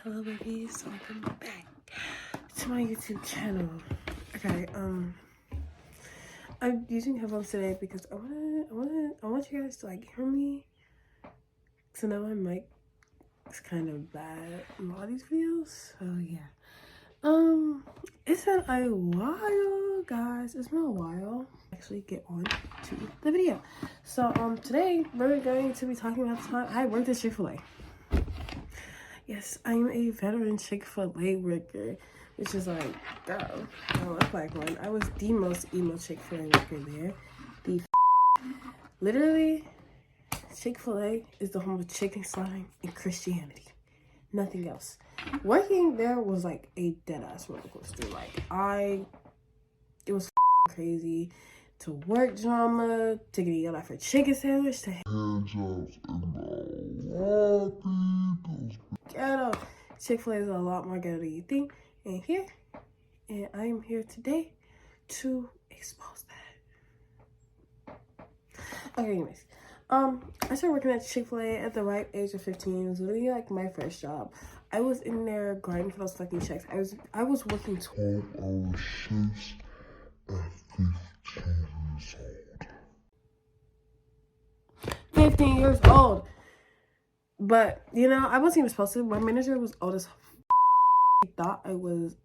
Hello babies, welcome back to my YouTube channel. Okay, I'm using headphones today because I want you guys to like hear me. So now my mic is kind of bad in all these videos. So yeah. It's been a while, guys. It's been a while. Actually get on to the video. So today we're going to be talking about the time I worked at Chick-fil-A. Yes, I'm a veteran Chick-fil-A worker, which is like, girl, I don't look like one. I was the most emo Chick-fil-A worker there. Literally, Chick-fil-A is the home of chicken slime and Christianity. Nothing else. Working there was like a dead-ass roller coaster. It was crazy. To work drama, to get yelled at for chicken sandwich, to handjobs and ghetto. Chick-fil-A is a lot more ghetto than you think. And I am here today to expose that. Okay, anyways. I started working at Chick-fil-A at the ripe age of 15. It was literally like my first job. I was in there grinding for those fucking checks. I was working 12-hour shifts at 15 years old. 15 years old. But, you know, I wasn't even supposed to. My manager was old as she thought I was,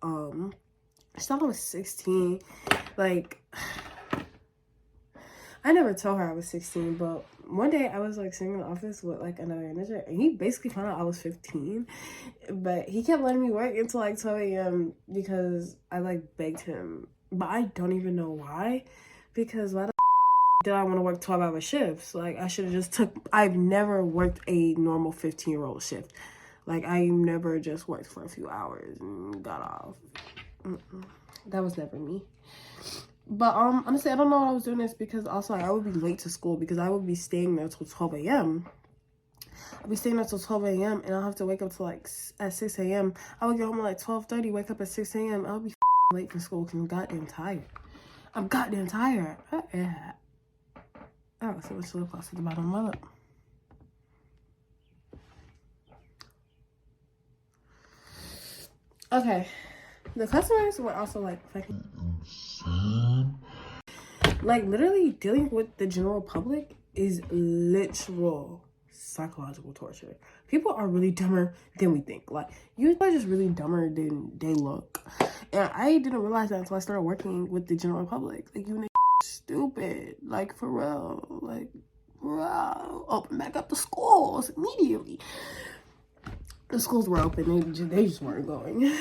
she thought I was 16. Like, I never told her I was 16, but one day I was like sitting in the office with like another manager and he basically found out I was 15. But he kept letting me work until like 12 a.m. because I like begged him. But I don't even know why. Because why the did I want to work 12-hour shifts? Like, I should have just I've never worked a normal 15-year-old shift. Like, I never just worked for a few hours and got off. That was never me. But, honestly, I don't know why I was doing this because also I would be late to school because I would be staying there till 12 a.m. I'd be staying there till 12 a.m. and I'll have to wake up till like at 6 a.m. I would get home at like 12:30, wake up at 6 a.m. I would be late for school because I'm goddamn tired. I'm goddamn tired. Yeah. Oh, so much lip gloss at the bottom of my lip. Okay. The customers were also like fucking insane. Like literally dealing with the general public is literal psychological torture. People are really dumber than we think. Like you are just really dumber than they look. And I didn't realize that until I started working with the general public. Like you stupid, like for real, like bro, open back up the schools immediately. The schools were open, they just weren't going.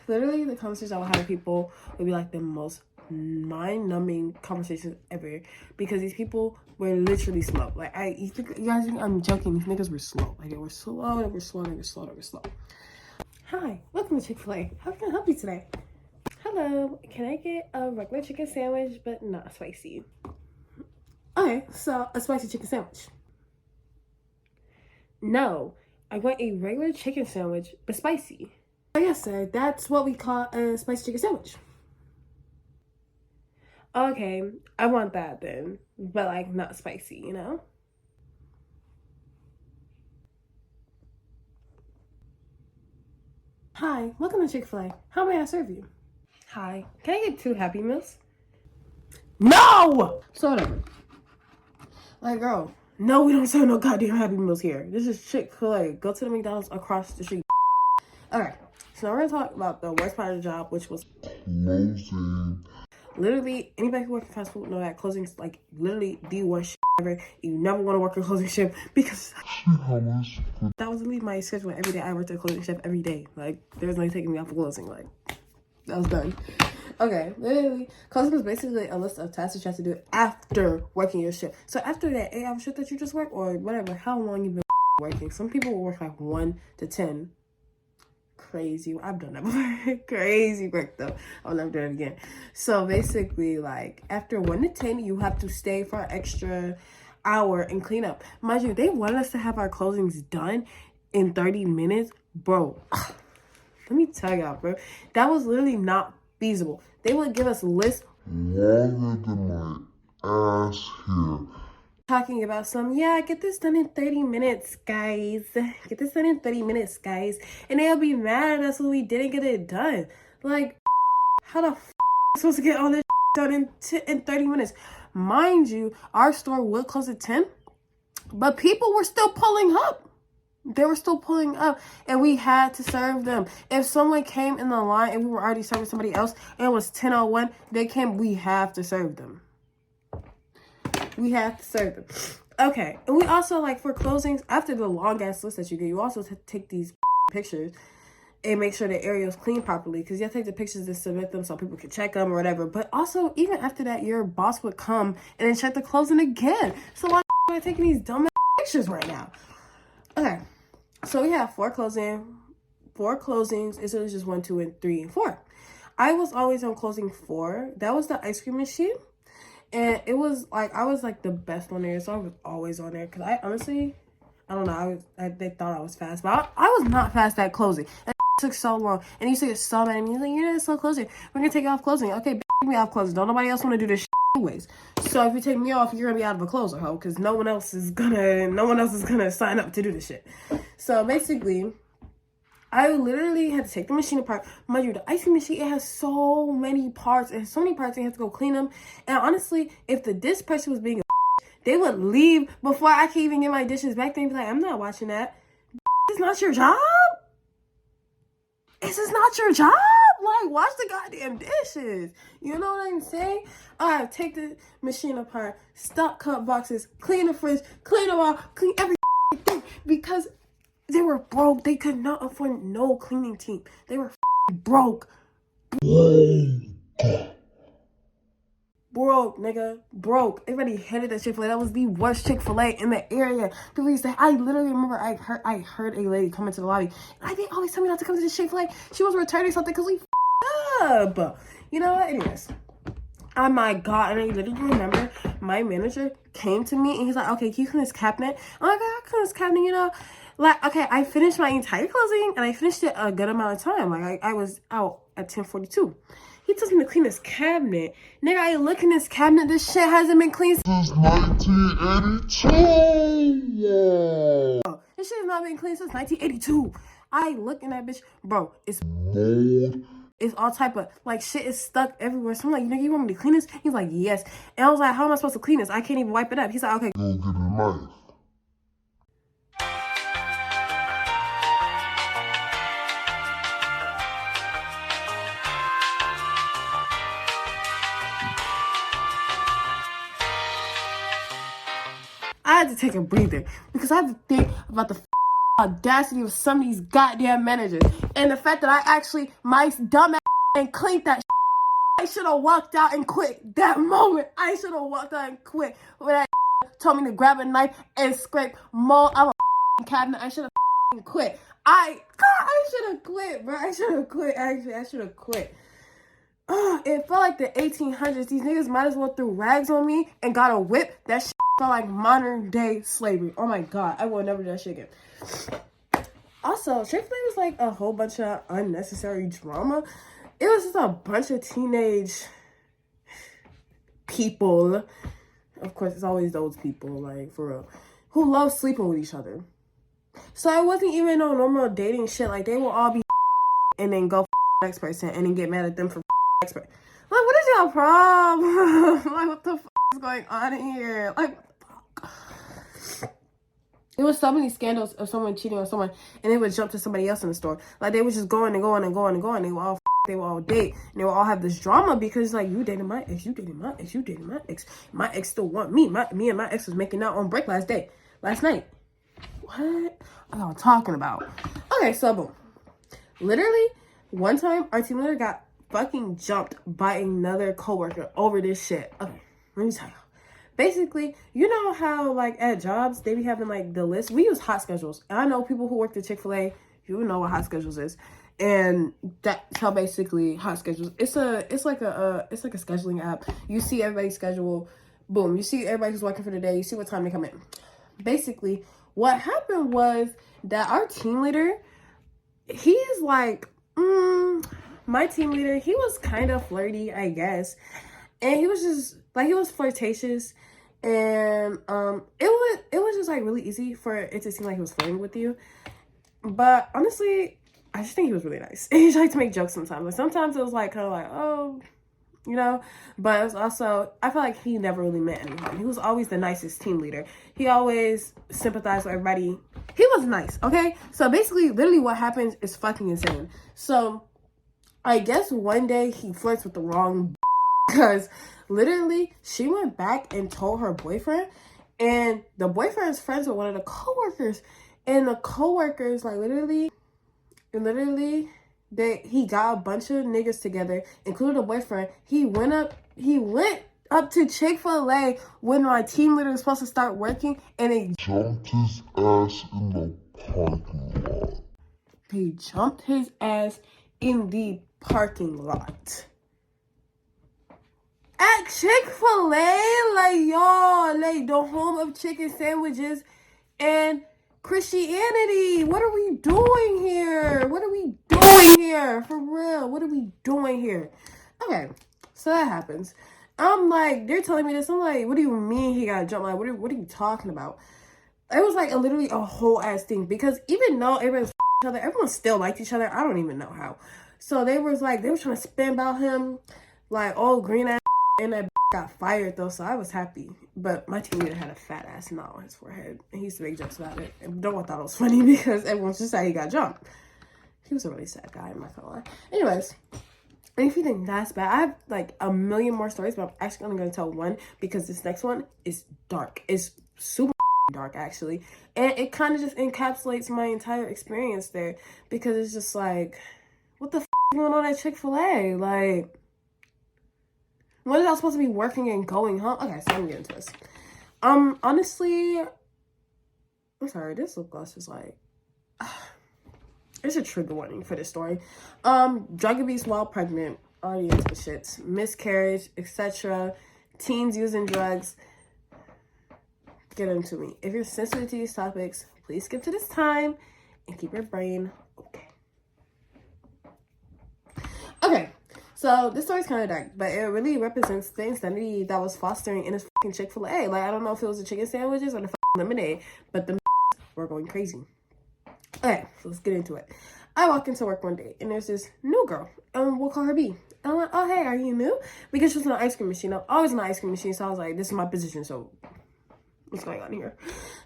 Literally the conversations I would have with people would be like the most mind-numbing conversations ever because these people were literally slow. Like you guys think I'm joking, these niggas were slow. Like they were slow. Hi, welcome to Chick-fil-A. How can I help you today? Hello, can I get a regular chicken sandwich, but not spicy? Okay, so a spicy chicken sandwich. No, I want a regular chicken sandwich, but spicy. Oh, yes, sir, that's what we call a spicy chicken sandwich. Okay, I want that then, but like not spicy, you know? Hi, welcome to Chick-fil-A. How may I serve you? Hi, can I get 2 Happy Meals? No! So whatever. Like, girl, no, we don't serve no goddamn Happy Meals here. This is Chick-fil-A. Go to the McDonald's across the street. Okay, so now we're gonna talk about the worst part of the job, which was closing. Literally, anybody who works in fast food know that closing is like literally the worst shit ever. You never want to work a closing shift because that was literally my schedule every day. I worked a closing shift every day. Like, there was no taking me off of closing. Like, that was done. Okay, literally, closing is basically a list of tasks that you have to do after working your shift. So after that 8-hour shift that you just work or whatever, how long you've been working. Some people will work like 1 to 10. Crazy. I've done that before. Crazy work though. I'll never do it again. So basically, like after 1 to 10, you have to stay for an extra hour and clean up. Mind you, they wanted us to have our closings done in 30 minutes, bro. Let me tell y'all, bro. That was literally not feasible. They would give us lists longer than my ass here. talking about get this done in 30 minutes, guys. Get this done in 30 minutes, guys. And they'll be mad at us when we didn't get it done. Like, how the f am I supposed to get all this done in 30 minutes? Mind you, our store would close at 10, but people were still pulling up. They were still pulling up, and we had to serve them. If someone came in the line and we were already serving somebody else and it was 10:01, they came, we have to serve them. We have to serve them. Okay, and we also, like, for closings, after the long-ass list that you get, you also take these pictures and make sure the area is clean properly, because you have to take the pictures and submit them so people can check them or whatever. But also, even after that, your boss would come and then check the closing again. So why am I taking these dumb pictures right now? Okay, so we have 4 closings. It was just 1, 2, and 3, and 4. I was always on closing 4. That was the ice cream machine. And it was like, I was like the best on there. So I was always on there. Because I honestly, I don't know. They thought I was fast. But I was not fast at closing. That took so long. And he used to get so mad at me. He's like, you're not so closing. We're going to take you off closing. Okay, take me off closing. Don't nobody else want to do this anyways. So if you take me off, you're going to be out of a closer, ho. Because no one else is going to sign up to do this shit. So basically, I literally had to take the machine apart. Mind you, the ice cream machine, it has so many parts. It has so many parts, I have to go clean them. And honestly, if the dish person was being a they would leave before I could even get my dishes back there and be like, I'm not watching that. This is not your job? This is not your job? Like, wash the goddamn dishes. You know what I'm saying? Alright, take the machine apart, stock cut boxes, clean the fridge, clean them all, clean everything. Because they were broke. They could not afford no cleaning team. They were broke. Broke, nigga. Broke. Everybody hated that Chick-fil-A. That was the worst Chick-fil-A in the area. People used to, I literally remember I heard a lady come into the lobby. They always tell me not to come to the Chick-fil-A. She was returning something because we up. You know what? Anyways. Oh my God. And I literally remember my manager came to me and he's like, okay, can you clean this cabinet? I'm like, I clean this cabinet, you know? Like, okay, I finished my entire closing and I finished it a good amount of time. Like, I was out at 10:42. He tells me to clean this cabinet. Nigga, I look in this cabinet. This shit hasn't been cleaned since 1982. This shit has not been cleaned since 1982. I look in that bitch. Bro, it's all type of, like, shit is stuck everywhere. So I'm like, nigga, you want me to clean this? He's like, yes. And I was like, how am I supposed to clean this? I can't even wipe it up. He's like, okay. Go get a knife. I had to take a breather because I had to think about the audacity of some of these goddamn managers and the fact that I actually, my dumb ass and cleaned that shit. I should have walked out and quit that moment. I should have walked out and quit when that told me to grab a knife and scrape mold out of a cabinet. I should have quit. I should have quit, bro. I should have quit. Actually, I should have quit. It felt like the 1800s. These niggas might as well threw rags on me and got a whip. That shit felt like modern day slavery. Oh my God, I will never do that shit again. Also, Chick-fil-A was like a whole bunch of unnecessary drama. It was just a bunch of teenage people. Of course, it's always those people, like, for real, who love sleeping with each other. So it wasn't even no normal dating shit. Like, they will all be and then go the next person and then get mad at them for next person. Like, what is your problem? Like, what the is going on here? Like, what the fuck? It was so many scandals of someone cheating on someone and they would jump to somebody else in the store. Like, they would just go and go and go and go and they would all date and they would all have this drama because, like, you dated my ex, you dated my ex, you dated my ex. My ex still want me. Me and my ex was making out on break last night. What are y'all talking about? Okay, so boom. Literally, one time our team leader got fucking jumped by another coworker over this shit. Okay, let me tell you. Basically, you know how, like, at jobs, they be having, like, the list. We use hot schedules. And I know people who work at Chick-fil-A, you know what hot schedules is. And that's how basically hot schedules. It's like a scheduling app. You see everybody's schedule. Boom. You see everybody who's working for the day. You see what time they come in. Basically, what happened was that our team leader, he is like, my team leader, he was kind of flirty, I guess. And he was just, like, he was flirtatious. And it was just like really easy for it to seem like he was flirting with you. But honestly, I just think he was really nice. He tried to make jokes sometimes. Like sometimes it was like kind of like, oh, you know, but it was also, I feel like he never really meant any harm. He was always the nicest team leader. He always sympathized with everybody. He was nice, okay? So basically, literally what happens is fucking insane. So I guess one day he flirts with the wrong because literally she went back and told her boyfriend, and the boyfriend's friends with one of the coworkers, and the coworkers like literally he got a bunch of niggas together, including the boyfriend. He went up to Chick-fil-A when my team leader was supposed to start working, and they jumped his ass in the parking lot. He jumped his ass in the parking lot. At Chick-fil-A, like, y'all, like, the home of chicken sandwiches and Christianity. What are we doing here? What are we doing here? For real, what are we doing here? Okay, so that happens. I'm like, they're telling me this. I'm like, what do you mean he got jumped? Like, what are you talking about? It was like literally a whole ass thing, because even though everyone was each other, everyone still liked each other. I don't even know how. So they were trying to spin about him, like, oh, green ass, and that got fired though, so I was happy. But my team leader had a fat ass knot on his forehead, and he used to make jokes about it. And no one thought it was funny because everyone just said he got jumped. He was a really sad guy, I'm not gonna lie. Anyways, and if you think that's bad, I have like a million more stories, but I'm actually only gonna tell one because this next one is dark. It's super dark actually, and it kind of just encapsulates my entire experience there, because it's just like, what the f going on at Chick-fil-A? Like, when is I supposed to be working and going home? Okay, so I'm getting into this. Honestly, I'm sorry, this lip gloss is like, it's a trigger warning for this story. Drug abuse while pregnant, already into the shits, miscarriage, etc. Teens using drugs. Get into me. If you're sensitive to these topics, please skip to this time and keep your brain okay. Okay, so this story's kind of dark, but it really represents the insanity that was fostering in this fucking Chick-fil-A. Like, I don't know if it was the chicken sandwiches or the lemonade, but the were going crazy. Okay, so let's get into it. I walk into work one day, and there's this new girl, and we'll call her B. And I'm like, oh, hey, are you new? Because she was on an ice cream machine. I'm always on an ice cream machine, so I was like, this is my position, so what's going on here?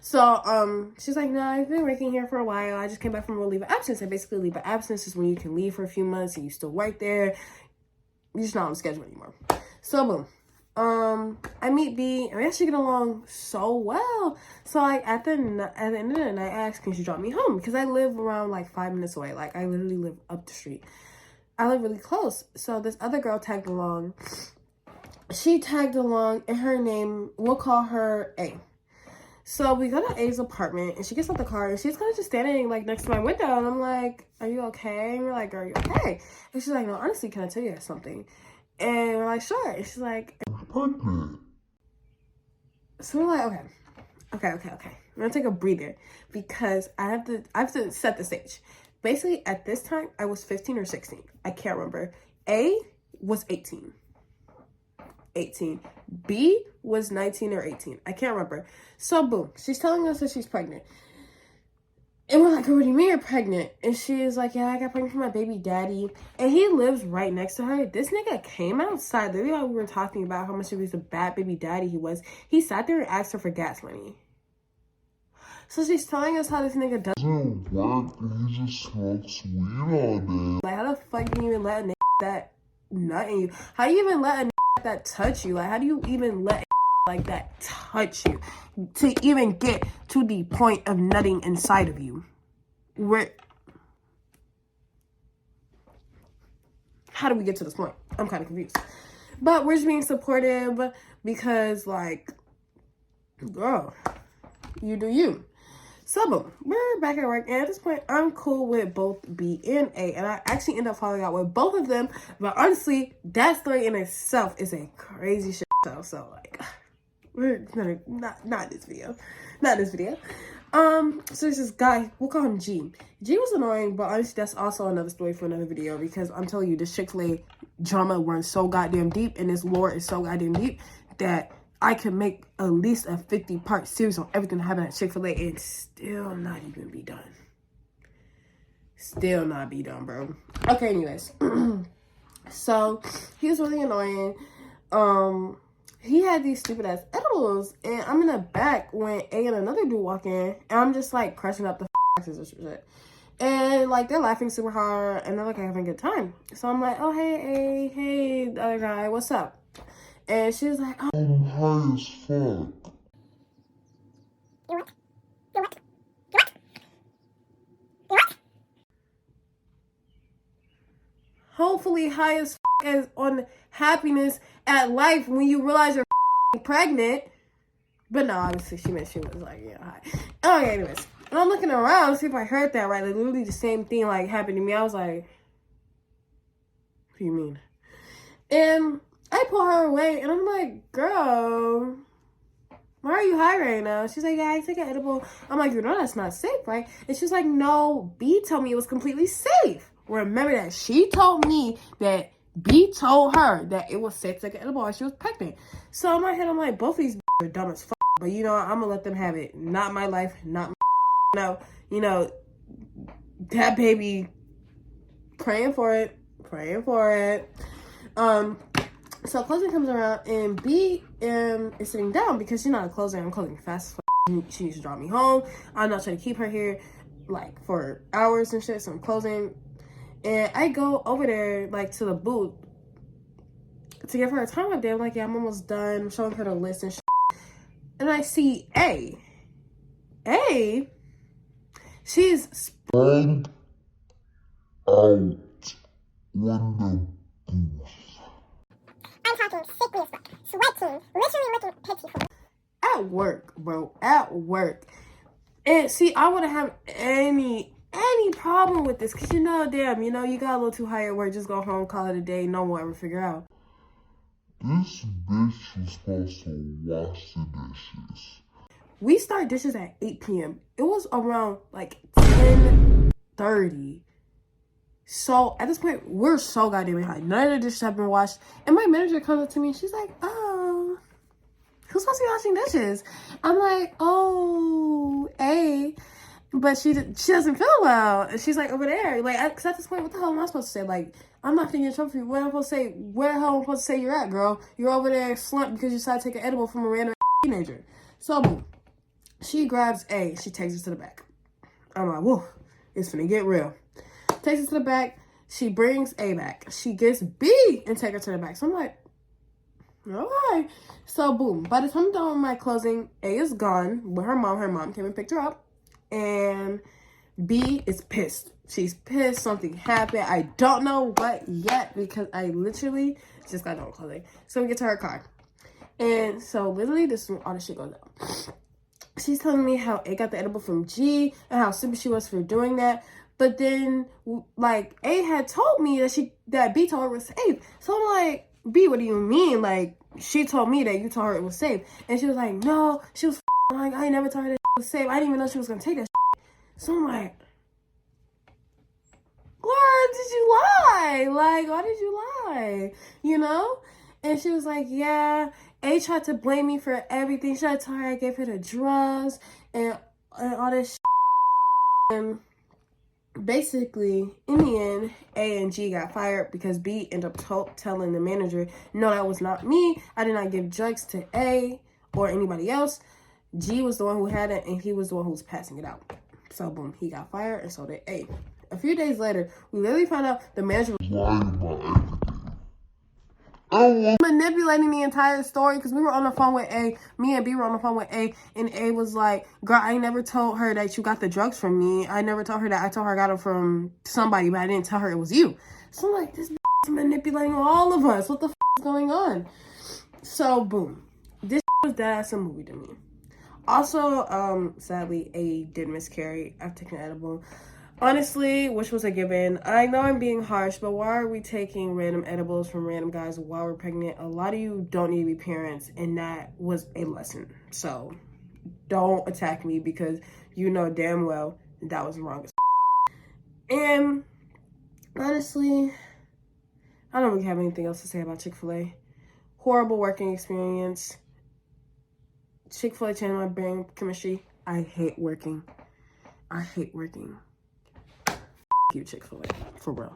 So, she's like, no, I've been working here for a while. I just came back from a leave of absence. And basically, leave of absence is when you can leave for a few months and you still work there. You're just not on the schedule anymore. So, boom. I meet B, and we actually get along so well. So, like, at the end of the night, I asked, can she drop me home? Because I live around, like, 5 minutes away. Like, I literally live up the street. I live really close. So, this other girl tagged along. She tagged along, and her name, we'll call her A. So, we go to A's apartment, and she gets out the car, and she's kind of just standing, like, next to my window. And I'm like, are you okay? And we're like, are you okay? And she's like, no, honestly, can I tell you something? And we're like, sure. And she's like, pregnant. So we're like, okay. I'm gonna take a breather because I have to set the stage. Basically, at this time, I was 15 or 16. I can't remember. A was 18. B was 19 or 18. I can't remember. So boom, she's telling us that she's pregnant. And we're like, what do you mean you're pregnant? And she's like, yeah, I got pregnant from my baby daddy. And he lives right next to her. This nigga came outside. Literally, while we were talking about how much of a bad baby daddy he was, he sat there and asked her for gas money. So she's telling us how this nigga doesn't work and he just smokes weed all day. Like, how the fuck do you even let a nigga that nut in you? How do you even let a nigga that touch you? Like, how do you even let like that touch you to even get to the point of nutting inside of you? How do we get to this point? I'm kind of confused, but we're just being supportive because, like, girl, you do you. So boom, we're back at work, and at this point I'm cool with both B and A, and I actually end up falling out with both of them. But honestly, that story in itself is a crazy shit show. So like, we're gonna not this video. So there's this guy, we'll call him G. G was annoying, but honestly, that's also another story for another video, because I'm telling you, this Chick-fil-A drama runs so goddamn deep, and this lore is so goddamn deep that I could make at least a 50-part series on everything that happened at Chick-fil-A and still not even be done. Still not be done, bro. Okay, anyways. So, he was really annoying. He had these stupid ass edibles, and I'm in the back when A and another dude walk in, and I'm just like crushing up the axes and shit. And like they're laughing super hard, and they're like having a good time. So I'm like, oh hey, hey, the other guy, what's up? And she was like, oh, I'm high as fuck. hopefully high as as on happiness at life when you realize you're pregnant. But no, obviously she meant she was like, yeah, hi. Okay, anyways. And I'm looking around to see if I heard that right. Like, literally the same thing, like, happened to me. I was like, what do you mean? And I pull her away, and I'm like, girl, why are you high right now? She's like, yeah, I took an edible. I'm like, you know that's not safe, right? And she's like, no, B told me it was completely safe. Remember that. She told me that B told her that it was safe to take an edible while she was pregnant. So in my head, I'm like, both of these are dumb as fuck. But you know, I'm gonna let them have it. Not my life, not my no. You know, that baby, praying for it. So closing comes around, and B is sitting down because she's not a closer. I'm closing fast as fuck. She needs to drop me home. I'm not trying to keep her here like for hours and shit. So I'm closing, and I go over there like to the booth to give her a time update. I'm like, yeah, I'm almost done. I'm showing her the list and shit. And I see A, she's Sprang out when the booth. I'm talking sickly as fuck, sweating, literally looking pitchy for me. at work, bro, at work. And see, I wouldn't have any problem with this, because you know, damn, you know, you got a little too high at work, just go home, call it a day, no one will ever figure out. This bitch was supposed to wash the dishes. We start dishes at 8 p.m. It was around like 10:30. So at this point, we're so goddamn behind. None of the dishes have been washed. And my manager comes up to me and she's like, oh, who's supposed to be washing dishes? I'm like, oh, A. But she doesn't feel well. And she's like, over there. Like, because at this point, what the hell am I supposed to say? Like, I'm not going to get in trouble for you. What am I supposed to say? Where the hell am I supposed to say you're at, girl? You're over there slumped because you decided to take an edible from a random teenager. So, boom. She grabs A. She takes us to the back. I'm like, whoa, it's finna get real. Takes us to the back. She brings A back. She gets B and take her to the back. So I'm like, all right. So boom. By the time I'm done with my closing, A is gone with her mom. Her mom came and picked her up. And B is pissed. She's pissed. Something happened. I don't know what yet because I literally just got done closing. So we get to her car. And so literally this is when all the shit goes down. She's telling me how A got the edible from G and how stupid she was for doing that. But then, like, A had told me that B told her it was safe. So I'm like, B, what do you mean? Like, she told me that you told her it was safe. And she was like, no, she was like, I never told her that it was safe. I didn't even know she was going to take that. So I'm like, why did you lie? Like, why did you lie? You know? And she was like, yeah, A tried to blame me for everything. She tried to tell her I gave her the drugs and all this shit. And basically, in the end, A and G got fired because B ended up telling the manager, no, that was not me. I did not give drugs to A or anybody else. G was the one who had it, and he was the one who was passing it out. So, boom, he got fired, and so did A. A few days later, we literally found out the manager was Lying about everything. manipulating the entire story because we were on the phone with A. Me and B were on the phone with A, and A was like, girl, I never told her that you got the drugs from me. I never told her that. I told her I got them from somebody, but I didn't tell her it was you. So I'm like, this is manipulating all of us. What the is going on? So, boom. This was dead ass a movie to me. Also, sadly, A did miscarry after taking an edible. Honestly, which was a given. I know I'm being harsh, but why are we taking random edibles from random guys while we're pregnant? A lot of you don't need to be parents, and that was a lesson. So, don't attack me because you know damn well that was wrong. And honestly, I don't really have anything else to say about Chick-fil-A. Horrible working experience. Chick-fil-A changed my brain chemistry. I hate working. I hate working. You, Chick-fil-A. For real.